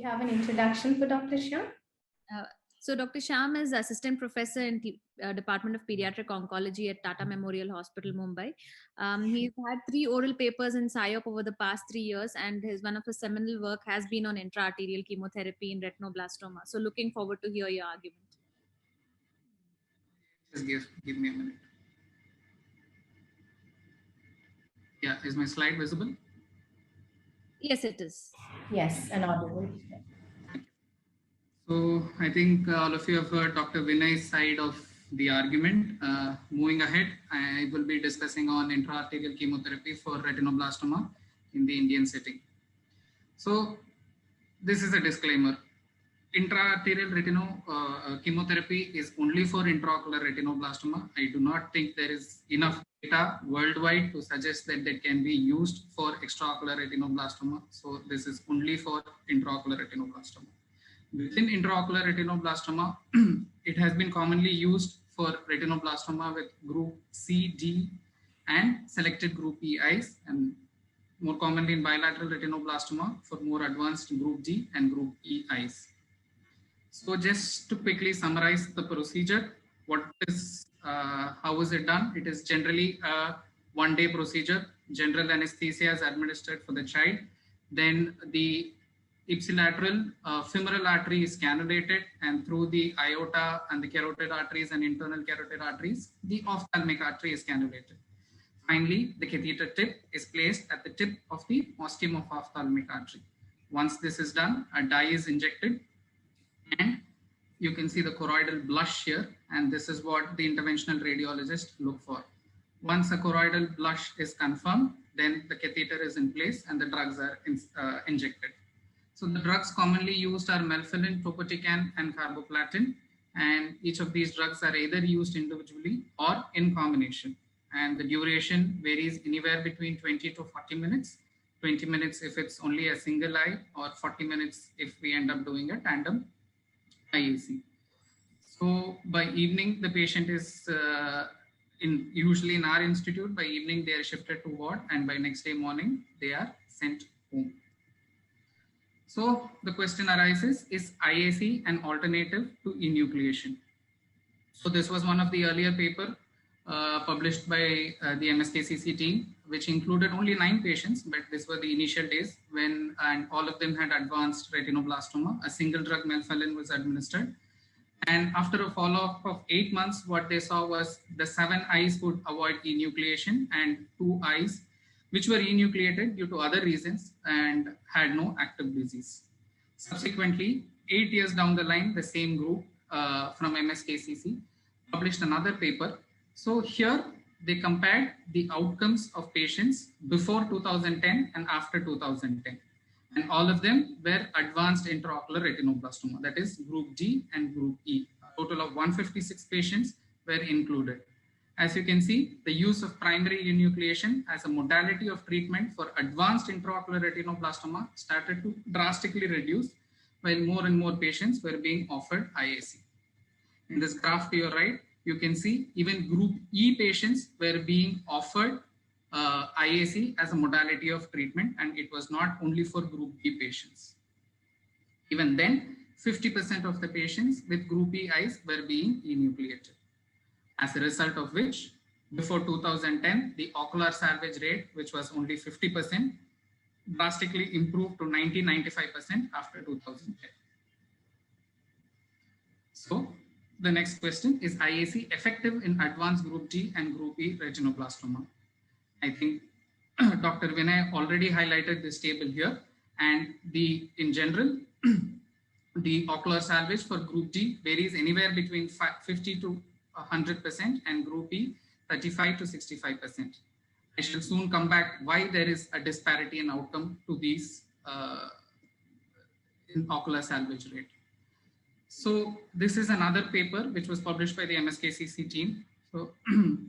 You have an introduction for Dr. Shah? So Dr. Shyam is Assistant Professor in the Department of Pediatric Oncology at Tata Memorial Hospital, Mumbai. He's had 3 oral papers in PSYOP over the past 3 years, and one of his seminal work has been on intra-arterial chemotherapy in retinoblastoma. So looking forward to hear your argument. Just give me a minute. Yeah, is my slide visible? Yes, it is. Yes, and audible. So I think all of you have heard Dr. Vinay's side of the argument. Moving ahead, I will be discussing on intra-arterial chemotherapy for retinoblastoma in the Indian setting. So this is a disclaimer. Intra-arterial chemotherapy is only for intraocular retinoblastoma. I do not think there is enough data worldwide to suggest that that can be used for extraocular retinoblastoma. So this is only for intraocular retinoblastoma. Within intraocular retinoblastoma, it has been commonly used for retinoblastoma with group C, D, and selected group E eyes, and more commonly in bilateral retinoblastoma for more advanced group D and group E eyes. So just to quickly summarize the procedure, how is it done? It is generally a one-day procedure. General anesthesia is administered for the child. Then the ipsilateral femoral artery is cannulated, and through the aorta and the carotid arteries and internal carotid arteries, the ophthalmic artery is cannulated. Finally, the catheter tip is placed at the tip of the ostium of ophthalmic artery. Once this is done, a dye is injected, and you can see the choroidal blush here, and this is what the interventional radiologist look for. Once a choroidal blush is confirmed, then the catheter is in place and the drugs are injected. So the drugs commonly used are melphalan, topotecan, and carboplatin, and each of these drugs are either used individually or in combination. And the duration varies anywhere between 20 to 40 minutes. 20 minutes if it's only a single eye, or 40 minutes if we end up doing a tandem IAC. So by evening, the patient is usually in our institute. By evening, they are shifted to ward, and by next day morning, they are sent home. So the question arises, is IAC an alternative to enucleation? So this was one of the earlier paper published by the MSKCC team, which included only 9 patients, but these were the initial days when, and all of them had advanced retinoblastoma. A single drug melphalan was administered. And after a follow-up of 8 months, what they saw was the 7 eyes would avoid enucleation, and 2 eyes which were enucleated due to other reasons and had no active disease. Subsequently, 8 years down the line, the same group from MSKCC published another paper. So here they compared the outcomes of patients before 2010 and after 2010. And all of them were advanced intraocular retinoblastoma, that is group D and group E. A total of 156 patients were included. As you can see, the use of primary enucleation as a modality of treatment for advanced intraocular retinoblastoma started to drastically reduce, while more and more patients were being offered IAC. In this graph to your right, you can see even group E patients were being offered IAC as a modality of treatment, and it was not only for group B patients. Even then, 50% of the patients with group E eyes were being enucleated. As a result of which, before 2010, the ocular salvage rate, which was only 50%, drastically improved to 90-95% after 2010. So the next question, is IAC effective in advanced group D and group E retinoblastoma? I think Dr. Vinay already highlighted this table here, and in general, the ocular salvage for group D varies anywhere between 50 to 100%, and group E 35 to 65%. I shall soon come back why there is a disparity in outcome to these in ocular salvage rate. So this is another paper which was published by the MSKCC team, so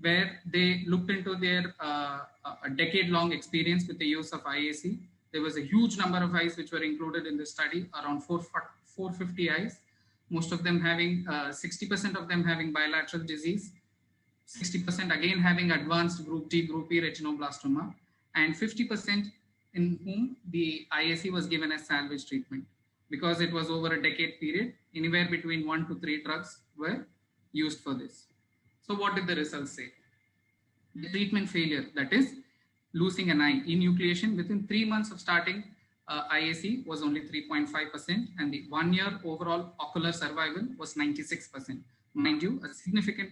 where they looked into their a decade-long experience with the use of IAC. There was a huge number of eyes which were included in this study, around 450 eyes, most of them having 60% of them having bilateral disease, 60% again having advanced group D, group E retinoblastoma, and 50% in whom the IAC was given as salvage treatment. because it was over a decade period. Anywhere between 1 to 3 drugs were used for this. So what did the results say? The treatment failure, that is losing an eye, enucleation within 3 months of starting IAC was only 3.5%, and the 1 year overall ocular survival was 96%. Mind you, a significant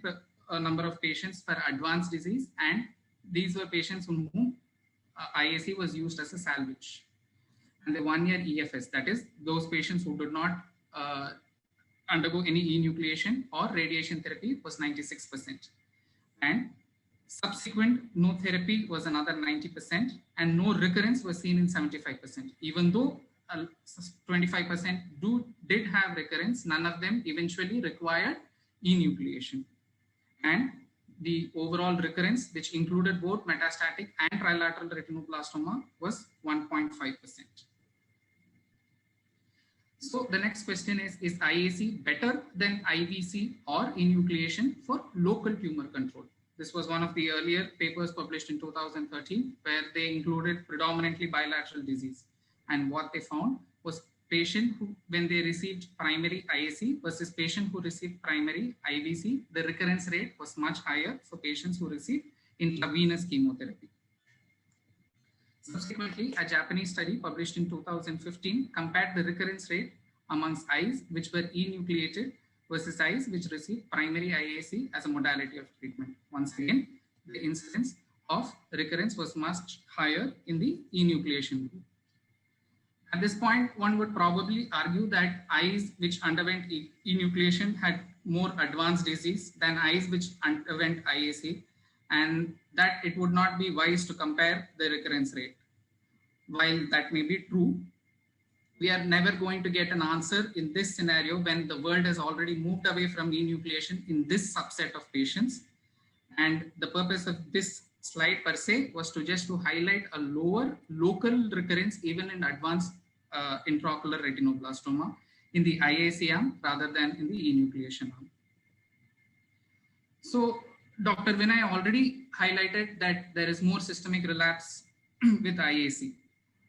number of patients for advanced disease, and these were patients on whom IAC was used as a salvage. And the 1 year EFS, that is those patients who did not undergo any enucleation or radiation therapy, was 96%. And subsequent no therapy was another 90%, and no recurrence was seen in 75%. Even though 25% did have recurrence, none of them eventually required enucleation. And the overall recurrence, which included both metastatic and trilateral retinoblastoma, was 1.5%. So the next question is IAC better than IVC or enucleation for local tumor control? This was one of the earlier papers published in 2013, where they included predominantly bilateral disease. And what they found was patient who, when they received primary IAC versus patient who received primary IVC, the recurrence rate was much higher for patients who received intravenous chemotherapy. Subsequently, a Japanese study published in 2015 compared the recurrence rate amongst eyes which were enucleated versus eyes which received primary IAC as a modality of treatment. Once again, the incidence of recurrence was much higher in the enucleation group. At this point, one would probably argue that eyes which underwent enucleation had more advanced disease than eyes which underwent IAC, and that it would not be wise to compare the recurrence rate. While that may be true, we are never going to get an answer in this scenario when the world has already moved away from enucleation in this subset of patients. And the purpose of this slide per se was to just to highlight a lower local recurrence even in advanced intraocular retinoblastoma in the IAC arm rather than in the enucleation arm. So Dr. Vinay already highlighted that there is more systemic relapse with IAC.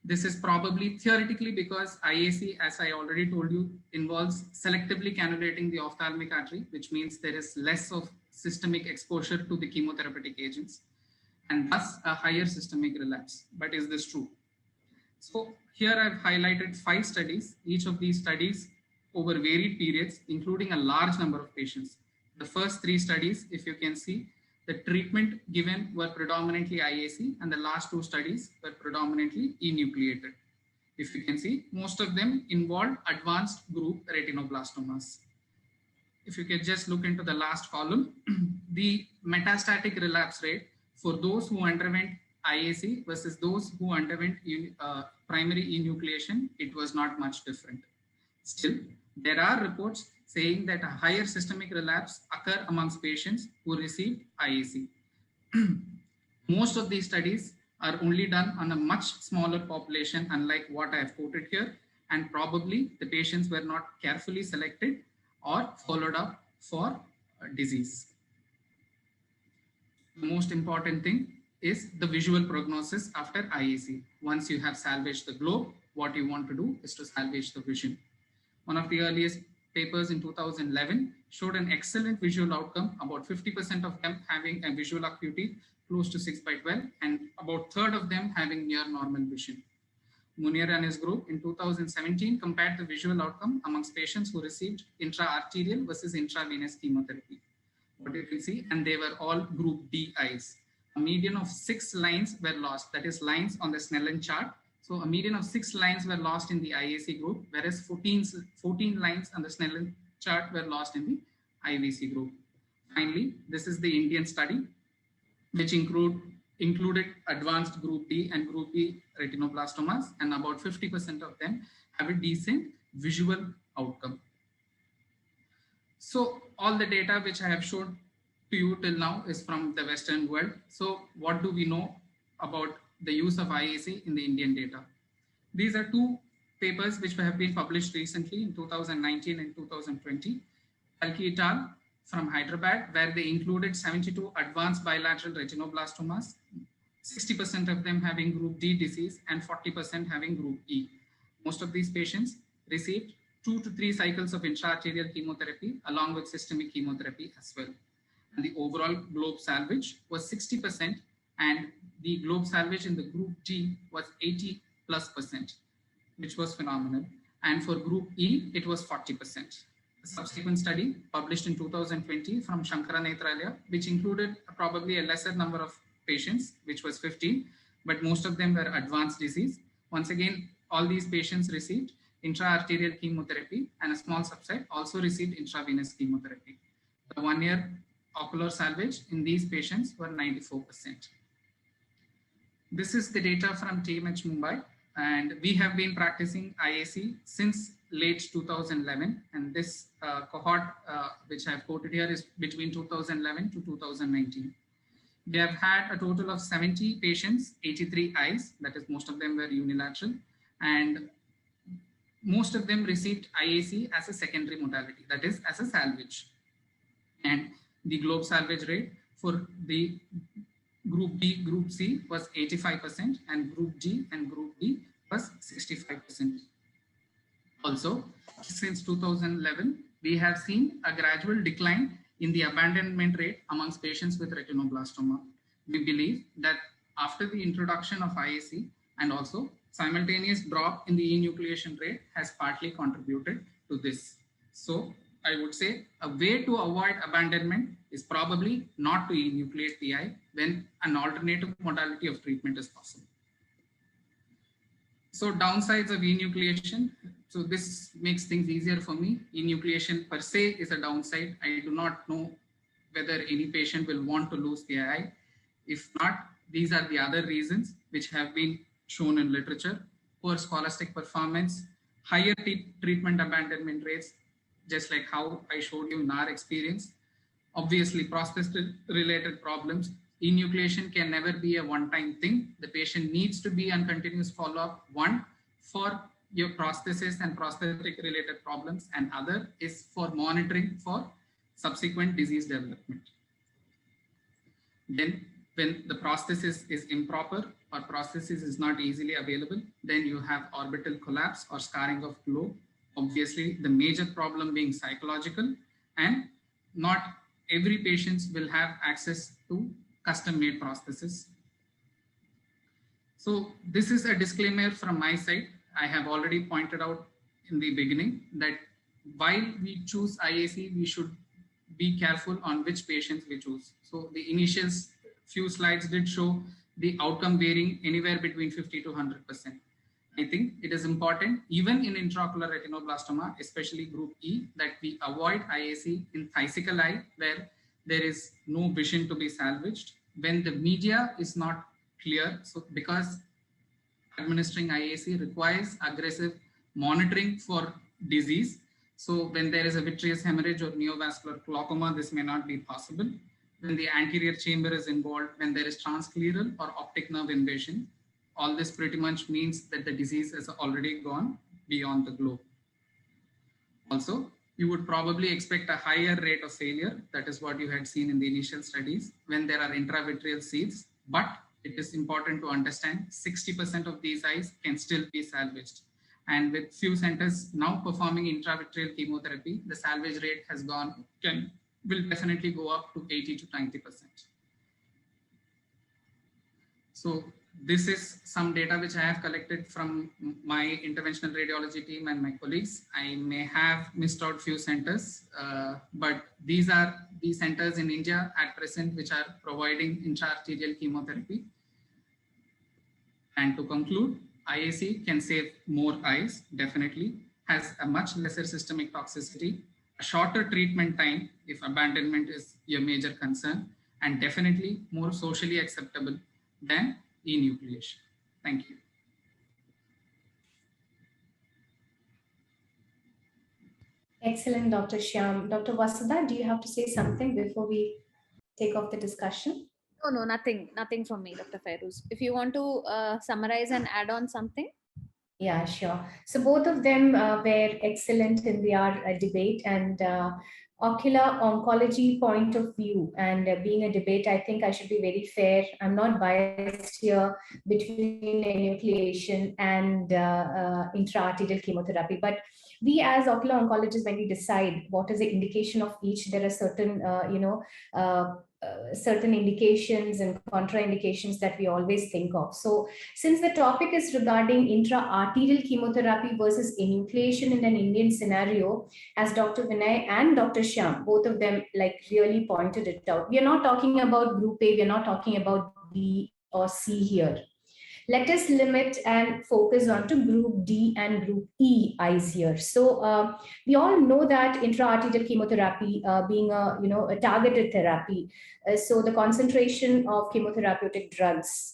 This is probably theoretically because IAC, as I already told you, involves selectively cannulating the ophthalmic artery, which means there is less of systemic exposure to the chemotherapeutic agents and thus a higher systemic relapse. But is this true? So here I've highlighted 5 studies, each of these studies over varied periods, including a large number of patients. The first 3 studies, if you can see, the treatment given were predominantly IAC, and the last 2 studies were predominantly enucleated. If you can see, most of them involved advanced group retinoblastomas. If you can just look into the last column, the metastatic relapse rate for those who underwent IAC versus those who underwent primary enucleation, it was not much different. Still, there are reports saying that a higher systemic relapse occur amongst patients who received IAC. Most of these studies are only done on a much smaller population, unlike what I have quoted here, and probably the patients were not carefully selected or followed up for disease. The most important thing is the visual prognosis after IAC. Once you have salvaged the globe, what you want to do is to salvage the vision. One of the earliest papers in 2011 showed an excellent visual outcome, about 50% of them having a visual acuity close to 6/12 and about 1/3 of them having near normal vision. Munir and his group in 2017 compared the visual outcome amongst patients who received intra-arterial versus intravenous chemotherapy. What you can see, and they were all group D eyes. A median of 6 lines were lost, that is lines on the Snellen chart. So a median of 6 lines were lost in the IAC group, whereas 14 lines on the Snellen chart were lost in the IVC group. Finally, this is the Indian study, which included advanced group D and group E retinoblastomas, and about 50% of them have a decent visual outcome. So all the data which I have shown to you till now is from the Western world. So what do we know about the use of IAC in the Indian data? These are 2 papers which have been published recently in 2019 and 2020. Kalki et al. From Hyderabad, where they included 72 advanced bilateral retinoblastomas, 60% of them having group D disease and 40% having group E. Most of these patients received 2 to 3 cycles of intra-arterial chemotherapy along with systemic chemotherapy as well. And the overall globe salvage was 60%, and the globe salvage in the group D was 80+%, which was phenomenal. And for group E, it was 40%. A subsequent study published in 2020 from Shankara Nethralaya, which included probably a lesser number of patients, which was 15, but most of them were advanced disease. Once again, all these patients received intra-arterial chemotherapy, and a small subset also received intravenous chemotherapy. The 1-year ocular salvage in these patients were 94%. This is the data from TMH Mumbai, and we have been practicing IAC since late 2011, and this cohort which I have quoted here is between 2011 to 2019. We have had a total of 70 patients, 83 eyes, that is most of them were unilateral, and most of them received IAC as a secondary modality, that is as a salvage. And the globe salvage rate for the group B, group C was 85%, and group G and group D was 65%. Also, since 2011, we have seen a gradual decline in the abandonment rate amongst patients with retinoblastoma. We believe that after the introduction of IAC and also simultaneous drop in the enucleation rate has partly contributed to this. So I would say a way to avoid abandonment is probably not to enucleate the eye when an alternative modality of treatment is possible. So downsides of enucleation. So this makes things easier for me. Enucleation per se is a downside. I do not know whether any patient will want to lose the eye. If not, these are the other reasons which have been shown in literature: poor scholastic performance, higher treatment abandonment rates, just like how I showed you in our experience. Obviously, prosthesis-related problems. Enucleation can never be a one-time thing. The patient needs to be on continuous follow-up, one for your prosthesis and prosthetic-related problems, and other is for monitoring for subsequent disease development. Then, when the prosthesis is improper or prosthesis is not easily available, then you have orbital collapse or scarring of globe. Obviously, the major problem being psychological, and not every patient will have access to custom-made prosthesis. So this is a disclaimer from my side. I have already pointed out in the beginning that while we choose IAC, we should be careful on which patients we choose. So the initial few slides did show the outcome varying anywhere between 50 to 100%. I think it is important, even in intraocular retinoblastoma, especially group E, that we avoid IAC in physical eye where there is no vision to be salvaged, when the media is not clear. So because administering IAC requires aggressive monitoring for disease. So when there is a vitreous hemorrhage or neovascular glaucoma, this may not be possible. When the anterior chamber is involved, when there is transcleral or optic nerve invasion, all this pretty much means that the disease has already gone beyond the globe. Also, you would probably expect a higher rate of failure. That is what you had seen in the initial studies when there are intravitreal seeds. But it is important to understand 60% of these eyes can still be salvaged. And with few centers now performing intravitreal chemotherapy, the salvage rate has will definitely go up to 80 to 90%. So this is some data which I have collected from my interventional radiology team and my colleagues. I may have missed out few centers, but these are the centers in India at present which are providing intra-arterial chemotherapy. And to conclude, IAC can save more eyes, definitely, has a much lesser systemic toxicity, a shorter treatment time if abandonment is your major concern, and definitely more socially acceptable than enucleation. Thank you. Excellent, Dr. Shyam. Dr. Vasudha, do you have to say something before we take off the discussion? No, nothing from me, Dr. Feiruz. If you want to summarize and add on something. Yeah, sure. So both of them were excellent in their debate, and ocular oncology point of view, and being a debate, I think I should be very fair. I'm not biased here between enucleation and intraarterial chemotherapy, but we as ocular oncologists, when we decide what is the indication of each, there are certain, certain indications and contraindications that we always think of. So since the topic is regarding intra-arterial chemotherapy versus enucleation in an Indian scenario, as Dr. Vinay and Dr. Shyam, both of them like really pointed it out, we are not talking about group A, we are not talking about B or C here. Let us limit and focus on to group D and group E eyes here. So we all know that intra-arterial chemotherapy being a targeted therapy. So the concentration of chemotherapeutic drugs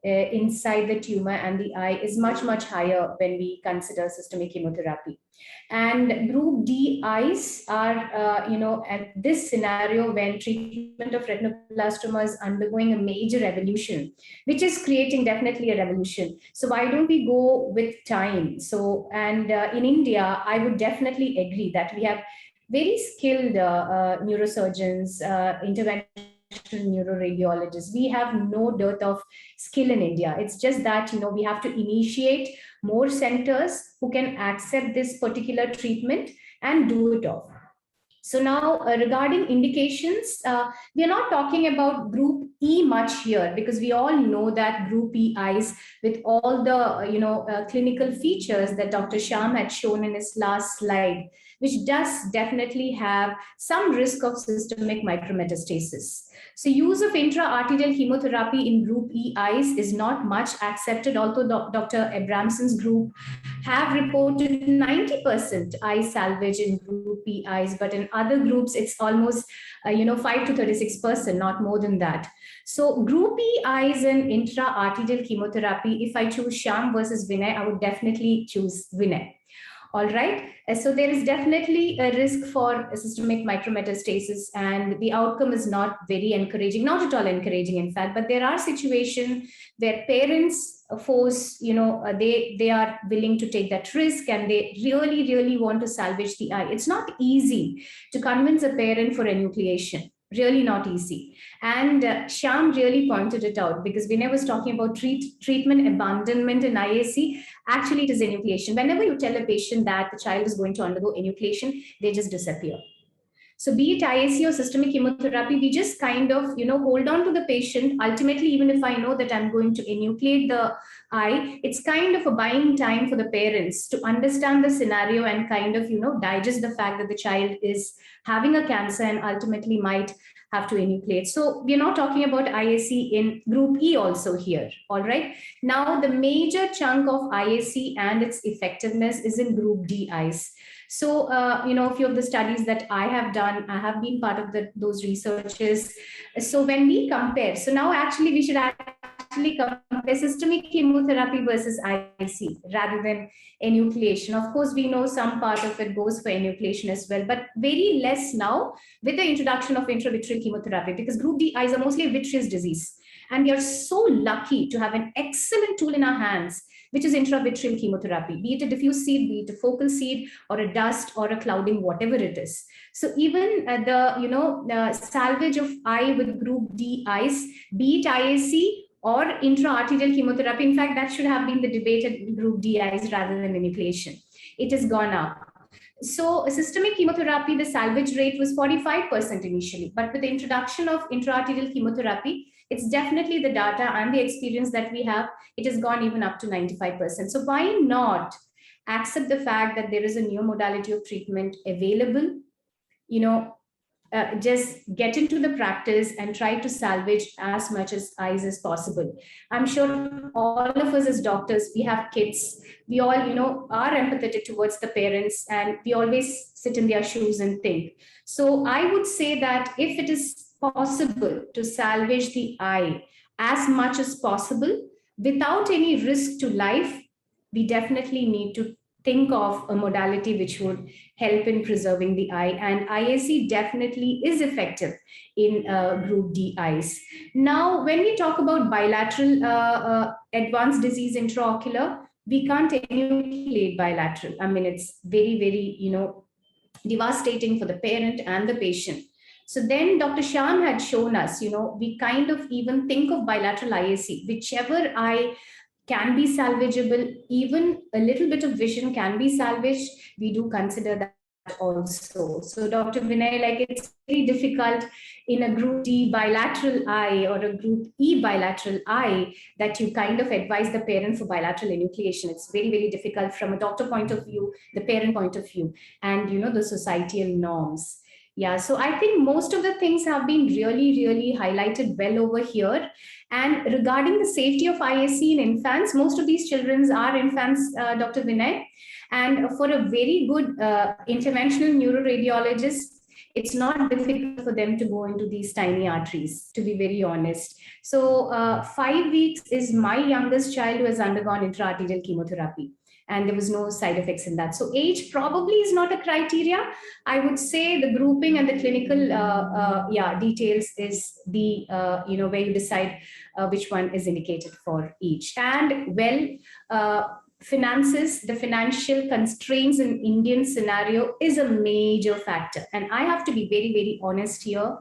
inside the tumor and the eye is much, much higher when we consider systemic chemotherapy. And group D eyes are, at this scenario when treatment of retinoblastoma is undergoing a major evolution, which is creating definitely a revolution. So why don't we go with time? So, and in India, I would definitely agree that we have very skilled neurosurgeons, interventional neuroradiologists. We have no dearth of skill in India. It's just that, we have to initiate more centers who can accept this particular treatment and do it off. So now regarding indications, we are not talking about group E much here, because we all know that group E eyes with all the clinical features that Dr. Shyam had shown in his last slide, which does definitely have some risk of systemic micrometastasis. So use of intra-arterial chemotherapy in group E eyes is not much accepted, although Dr. Abramson's group have reported 90% eye salvage in group E eyes, but in other groups, it's almost 5 to 36%, not more than that. So group E eyes and intra-arterial chemotherapy, if I choose Shyam versus Vinay, I would definitely choose Vinay. All right. So there is definitely a risk for systemic micrometastasis, and the outcome is not very encouraging, not at all encouraging, in fact. But there are situations where parents force, they are willing to take that risk, and they really, really want to salvage the eye. It's not easy to convince a parent for enucleation. Really not easy. And Shyam really pointed it out, because Vinay was talking about treatment abandonment in IAC. Actually, it is enucleation. Whenever you tell a patient that the child is going to undergo enucleation, they just disappear. So be it IAC or systemic chemotherapy, we just kind of, hold on to the patient. Ultimately, even if I know that I'm going to enucleate the eye, it's kind of a buying time for the parents to understand the scenario and kind of, digest the fact that the child is having a cancer and ultimately might have to enucleate. So we're not talking about IAC in group E also here. All right. Now, the major chunk of IAC and its effectiveness is in group D eyes. So, a few of the studies that I have done, I have been part of those researches. So when we compare, so now actually we should actually compare systemic chemotherapy versus IC rather than enucleation. Of course, we know some part of it goes for enucleation as well, but very less now with the introduction of intravitreal chemotherapy, because group D eyes are mostly a vitreous disease. And we are so lucky to have an excellent tool in our hands, which is intravitreal chemotherapy, be it a diffuse seed, be it a focal seed, or a dust, or a clouding, whatever it is. So even the salvage of eye with group D eyes, be it IAC or intra-arterial chemotherapy, in fact, that should have been the debate at group D eyes rather than enucleation. It has gone up. So systemic chemotherapy, the salvage rate was 45% initially, but with the introduction of intra-arterial chemotherapy, it's definitely the data and the experience that we have, it has gone even up to 95%. So why not accept the fact that there is a new modality of treatment available, just get into the practice and try to salvage as much as eyes as possible. I'm sure all of us as doctors, we have kids, we all, are empathetic towards the parents, and we always sit in their shoes and think. So I would say that if it is possible to salvage the eye as much as possible without any risk to life, we definitely need to think of a modality which would help in preserving the eye, and IAC definitely is effective in group D eyes. Now, when we talk about bilateral advanced disease intraocular, we can't enucleate bilateral. I mean, it's very, very, devastating for the parent and the patient. So then Dr. Sham had shown us, we kind of even think of bilateral IAC, whichever eye can be salvageable, even a little bit of vision can be salvaged, we do consider that also. So Dr. Vinay, like it's very difficult in a group D bilateral eye or a group E bilateral eye that you kind of advise the parent for bilateral enucleation. It's very, very difficult from a doctor point of view, the parent point of view, and the societal norms. Yeah, so I think most of the things have been really, really highlighted well over here. And regarding the safety of IAC in infants, most of these children are infants, Dr. Vinay. And for a very good interventional neuroradiologist, it's not difficult for them to go into these tiny arteries, to be very honest. So 5 weeks is my youngest child who has undergone intraarterial chemotherapy, and there was no side effects in that. So age probably is not a criteria. I would say the grouping and the clinical details is the where you decide which one is indicated for each. And finances, the financial constraints in Indian scenario is a major factor. And I have to be very, very honest here.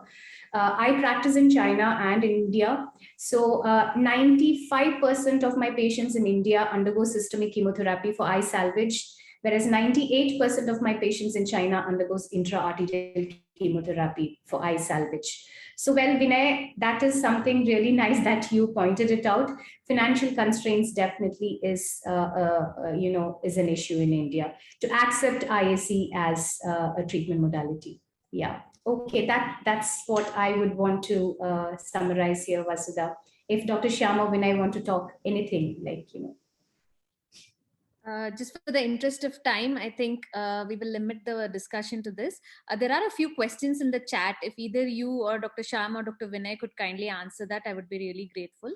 I practice in China and in India. So 95% of my patients in India undergo systemic chemotherapy for eye salvage, whereas 98% of my patients in China undergoes intra-arterial chemotherapy for eye salvage. So, well, Vinay, that is something really nice that you pointed it out. Financial constraints definitely is an issue in India to accept IAC as a treatment modality. Yeah. Okay, that's what I would want to summarize here, Vasudha. If Dr. Shyam or Vinay want to talk anything, just for the interest of time, I think we will limit the discussion to this. There are a few questions in the chat. If either you or Dr. Shyam or Dr. Vinay could kindly answer that, I would be really grateful.